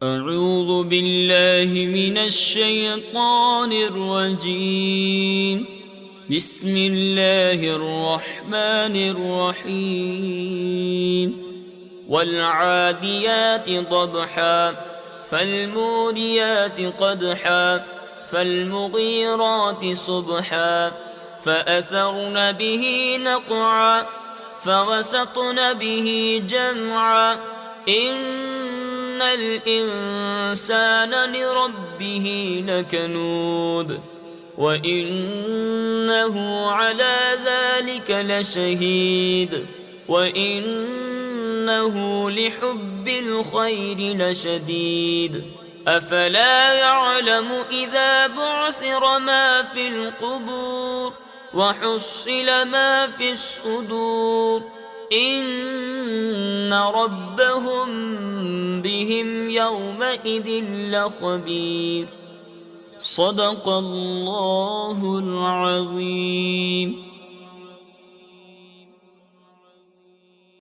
أعوذ بالله من الشيطان الرجيم. بسم الله الرحمن الرحيم. والعاديات ضبحا فالموريات قدحا فالمغيرات صبحا فأثرن به نقعا فوسطن به جمعا إن الإنسان لربه لكنود وإنه على ذلك لشهيد وإنه لحب الخير لشديد أفلا يعلم إذا بعثر ما في القبور وحصل ما في الصدور إن ربهم بهم يومئذ لخبير. صدق الله العظيم.